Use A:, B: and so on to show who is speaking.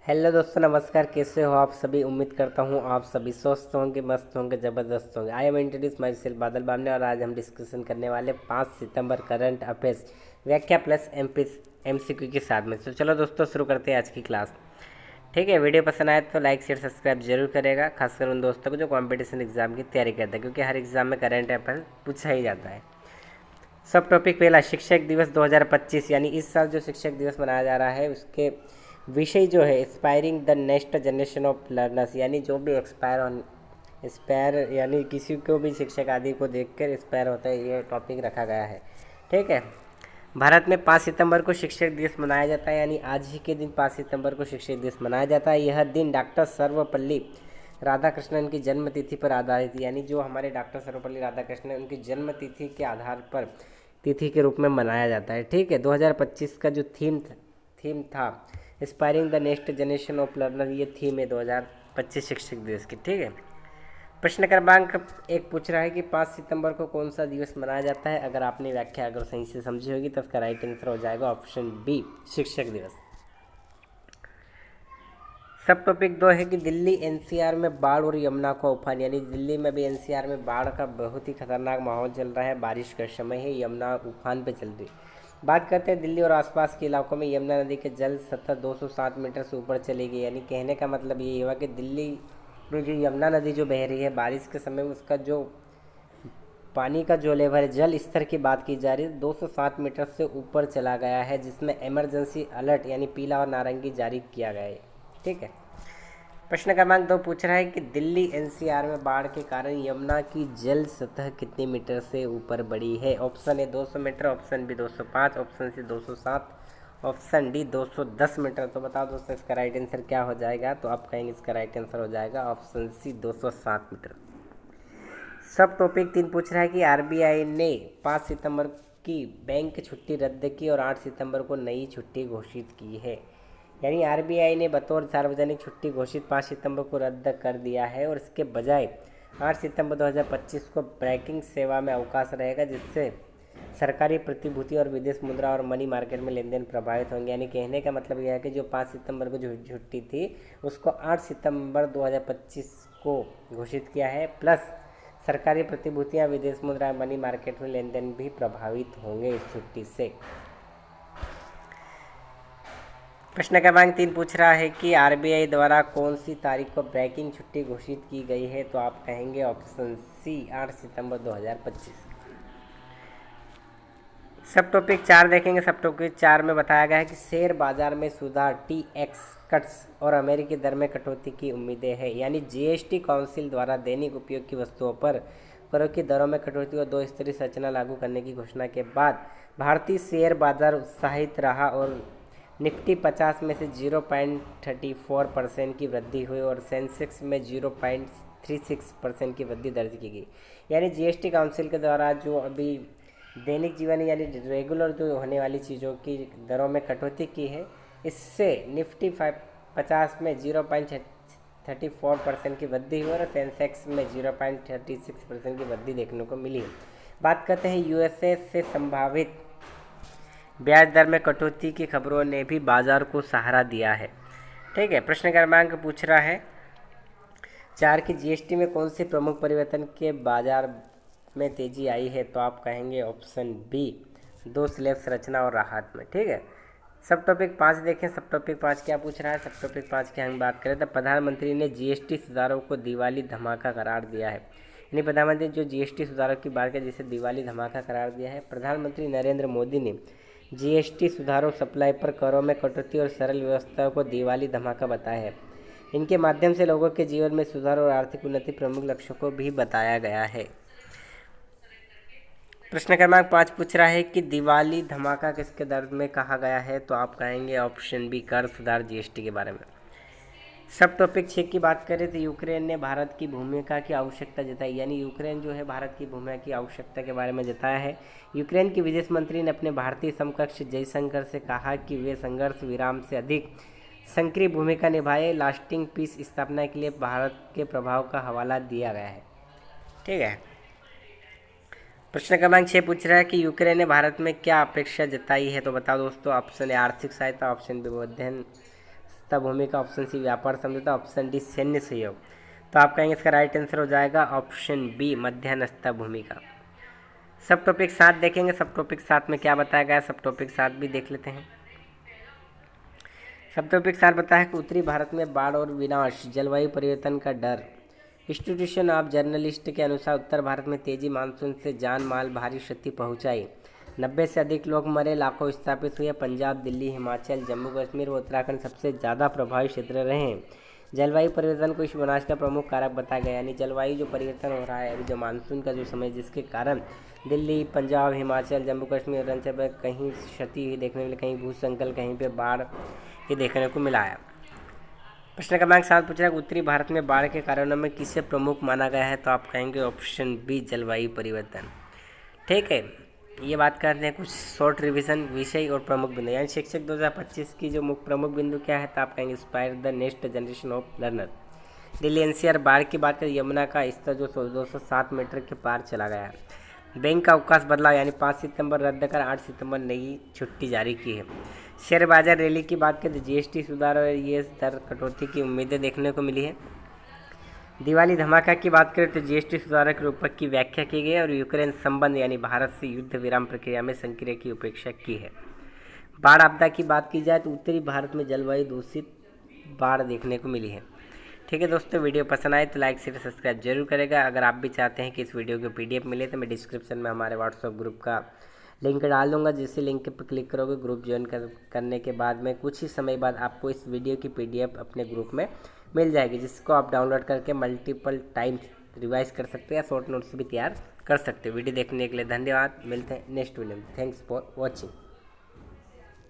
A: Hello दोस्तों, नमस्कार। कैसे हो आप सभी? उम्मीद करता हूँ आप सभी स्वस्थ होंगे, मस्त होंगे, ज़बरदस्त होंगे। I am introduce my self बादल बामने और आज हम डिस्कशन करने वाले 5 सितंबर करंट अफेयर्स व्याख्या प्लस MCQ के साथ में। तो चलो दोस्तों, शुरू करते हैं आज की क्लास। ठीक है, वीडियो पसंद आए तो लाइक शेयर सब्सक्राइब जरूर करेगा, खासकर उन दोस्तों को जो कॉम्पिटिशन एग्जाम की तैयारी करते हैं, क्योंकि हर एग्जाम में करंट अफेयर पूछा ही जाता है। सब टॉपिक पहला, शिक्षक दिवस 2025, यानी इस साल जो शिक्षक दिवस मनाया जा रहा है उसके विषय जो है inspiring the next generation of learners, यानी जो भी एक्सपायर यानी किसी को भी शिक्षक आदि को देखकर इंस्पायर होता है, ये टॉपिक रखा गया है। ठीक है, भारत में 5 सितंबर को शिक्षक दिवस मनाया जाता है, यानी आज ही के दिन 5 सितंबर को शिक्षक दिवस मनाया जाता है। यह दिन डॉक्टर सर्वपल्ली राधाकृष्णन की जन्म तिथि पर आधारित, यानी जो हमारे डॉक्टर सर्वपल्ली राधाकृष्णन उनकी जन्म तिथि के आधार पर तिथि के रूप में मनाया जाता है। ठीक है, 2025 का जो थीम था inspiring the next generation of learner, ये थीम है 2025 शिक्षक दिवस की। ठीक है, प्रश्न क्रमांक 1 पूछ रहा है कि 5 सितंबर को कौन सा दिवस मनाया जाता है। अगर आपने व्याख्या अगर सही से समझी होगी तो उसका राइट आंसर हो जाएगा ऑप्शन बी, शिक्षक दिवस। सब टॉपिक 2 है कि दिल्ली NCR में बाढ़ और यमुना का उफान, यानी दिल्ली में भी NCR में बाढ़ का बहुत ही खतरनाक माहौल चल रहा है। बारिश का समय है, यमुना उफान पे चल रही है। बात करते हैं दिल्ली और आसपास के इलाकों में यमुना नदी के जल सतह 207 मीटर से ऊपर चली गई, यानी कहने का मतलब ये हुआ कि दिल्ली में जो यमुना नदी जो बह रही है बारिश के समय में, उसका जो पानी का जो लेवल है, जल स्तर की बात की जा रही है, 207 मीटर से ऊपर चला गया है, जिसमें इमरजेंसी अलर्ट यानी पीला और नारंगी जारी किया गया है। ठीक है, प्रश्न क्रमांक 2 पूछ रहा है कि दिल्ली NCR में बाढ़ के कारण यमुना की जल सतह कितने मीटर से ऊपर बढ़ी है। Option A 200 metre, option B 205, option C 207, option D 210 metre. तो बताओ दोस्तों इसका राइट आंसर क्या हो जाएगा? तो आप कहेंगे इसका राइट आंसर हो जाएगा ऑप्शन सी 207 मीटर। सब टॉपिक 3 पूछ रहा है कि RBI ने 5 सितंबर की बैंक छुट्टी रद्द की और 8 सितंबर को नई छुट्टी घोषित की है, यानी RBI ने बतौर सार्वजनिक छुट्टी घोषित 5 सितंबर को रद्द कर दिया है और इसके बजाय 8 सितंबर 2025 को बैंकिंग सेवा में अवकाश रहेगा, जिससे सरकारी प्रतिभूति और विदेश मुद्रा और मनी मार्केट में लेन देन प्रभावित होंगे। यानी कहने का मतलब यह है कि जो 5 सितंबर को जो छुट्टी थी उसको 8 सितंबर 2025 को घोषित किया है, प्लस सरकारी प्रतिभूतियाँ, विदेश मुद्रा, मनी मार्केट में लेन देन भी प्रभावित होंगे इस छुट्टी से। प्रश्न क्रमांक 3 पूछ रहा है कि RBI द्वारा कौन सी तारीख को बैंकिंग छुट्टी घोषित की गई है। तो आप कहेंगे ऑप्शन सी 8 सितंबर 2025। सब टॉपिक 4 देखेंगे। सब टॉपिक 4 में बताया गया है कि शेयर बाजार में सुधार, TX कट्स और अमेरिकी दर में कटौती की उम्मीदें हैं, यानी GST काउंसिल द्वारा दैनिक उपयोग की वस्तुओं पर करों की दरों में कटौती और 2 स्तरीय संरचना लागू करने की घोषणा के बाद भारतीय शेयर बाजार उत्साहित रहा और निफ्टी 50 में से 0.34% की वृद्धि हुई और सेंसेक्स में 0.36% की वृद्धि दर्ज की गई। यानी GST काउंसिल के द्वारा जो अभी दैनिक जीवन यानी रेगुलर जो होने वाली चीज़ों की दरों में कटौती की है, इससे निफ्टी 50 में 0.34% की वृद्धि हुई और सेंसेक्स में 0.36% की वृद्धि देखने को मिली। बात करते हैं USA से संभावित ब्याज दर में कटौती की खबरों ने भी बाजार को सहारा दिया है। ठीक है, प्रश्न क्रमांक पूछ रहा है 4 की GST में कौन से प्रमुख परिवर्तन के बाजार में तेजी आई है। तो आप कहेंगे ऑप्शन बी 2 स्लैब संरचना और राहत में। ठीक है, सब टॉपिक 5 देखें। सब टॉपिक 5 क्या पूछ रहा है? सब टॉपिक 5 की हम बात करें तो प्रधानमंत्री ने GST सुधारों को दिवाली धमाका करार दिया है, यानी प्रधानमंत्री जो GST सुधारों की बात करें जिसे दिवाली धमाका करार दिया है। प्रधानमंत्री नरेंद्र मोदी ने GST सुधारों, सप्लाई पर करों में कटौती और सरल व्यवस्था को दिवाली धमाका बताया है। इनके माध्यम से लोगों के जीवन में सुधार और आर्थिक उन्नति प्रमुख लक्ष्यों को भी बताया गया है। प्रश्न क्रमांक 5 पूछ रहा है कि दिवाली धमाका किसके दर्द में कहा गया है। तो आप कहेंगे ऑप्शन बी कर सुधार GST के बारे में। सब टॉपिक 6 की बात करें तो यूक्रेन ने भारत की भूमिका की आवश्यकता जताई, यानी यूक्रेन जो है भारत की भूमिका की आवश्यकता के बारे में जताया है। यूक्रेन के विदेश मंत्री ने अपने भारतीय समकक्ष जयशंकर से कहा कि वे संघर्ष विराम से अधिक सक्रिय भूमिका निभाए। लास्टिंग पीस स्थापना के लिए भारत के प्रभाव का हवाला दिया गया है। ठीक है, प्रश्न क्रमांक 6 पूछ रहा है कि यूक्रेन ने भारत में क्या अपेक्षा जताई है। तो बताओ दोस्तों, ऑप्शन ए आर्थिक सहायता, ऑप्शन बी नस्ता भूमिका, ऑप्शन सी व्यापार समझौता, ऑप्शन डी सैन्य सहयोग। तो आप कहेंगे इसका राइट आंसर हो जाएगा ऑप्शन बी मध्यनस्ता भूमिका। सब टॉपिक 7 देखेंगे, सब टॉपिक 7 में क्या बताया गया है, सब टॉपिक 7 भी देख लेते हैं। सब टॉपिक 7 बताया है कि उत्तरी भारत में बाढ़ और विनाश, जलवायु परिवर्तन का डर। इंस्टीट्यूशन ऑफ जर्नलिस्ट के अनुसार उत्तर भारत में तेजी मानसून से जान माल भारी क्षति पहुंचाई, 90 से अधिक लोग मरे, लाखों विस्थापित हुए। पंजाब, दिल्ली, हिमाचल, जम्मू कश्मीर व उत्तराखंड सबसे ज़्यादा प्रभावित क्षेत्र रहे हैं। जलवायु परिवर्तन को इस विनाश का प्रमुख कारक बताया गया, यानी जलवायु जो परिवर्तन हो रहा है अभी, जो मानसून का जो समय, जिसके कारण दिल्ली, पंजाब, हिमाचल, जम्मू कश्मीर, अरुणाचल में कहीं क्षति हुई देखने मिली, कहीं भूस्खलन, कहीं पे बाढ़ ये देखने को मिला है। प्रश्न क्रमांक 7 पूछ रहा है उत्तरी भारत में बाढ़ के कारणों में किसे प्रमुख माना गया है। तो आप कहेंगे ऑप्शन बी जलवायु परिवर्तन। ठीक है, ये बात करते हैं कुछ शॉर्ट रिवीजन विषय और प्रमुख बिंदु, यानी शिक्षक 2025 की जो मुख्य प्रमुख बिंदु क्या है। तो आप कहेंगे inspire the next generation of learner. Delhi NCR बाढ़ की बात करें, यमुना का स्तर जो 207 मीटर के पार चला गया है। बैंक का अवकाश बदलाव, यानी 5 सितंबर रद्द कर 8 सितंबर नई छुट्टी जारी की है। शेयर बाजार रैली की बात करें तो जीएसटी सुधार और ये दर कटौती की उम्मीदें देखने को मिली है। दिवाली धमाका की बात करें तो जीएसटी सुधारों के रूपक की व्याख्या की गई है और यूक्रेन संबंध यानी भारत से युद्ध विराम प्रक्रिया में संक्रिय की उपेक्षा की है। बाढ़ आपदा की बात की जाए तो उत्तरी भारत में जलवायु दूषित बाढ़ देखने को मिली है। ठीक है दोस्तों, वीडियो पसंद आए तो लाइक शेयर सब्सक्राइब जरूर करेगा। अगर आप भी चाहते हैं कि इस वीडियो की पीडीएफ मिले तो मैं डिस्क्रिप्शन में हमारे व्हाट्सएप ग्रुप का लिंक डाल दूंगा, जिससे लिंक पर क्लिक करोगे ग्रुप ज्वाइन करने के बाद में कुछ ही समय बाद आपको इस वीडियो की पीडीएफ अपने ग्रुप में मिल जाएगी, जिसको आप डाउनलोड करके मल्टीपल टाइम्स रिवाइज कर सकते हैं या शॉर्ट नोट्स भी तैयार कर सकते हो। वीडियो देखने के लिए धन्यवाद, मिलते हैं नेक्स्ट वीडियो में। Thanks for watching.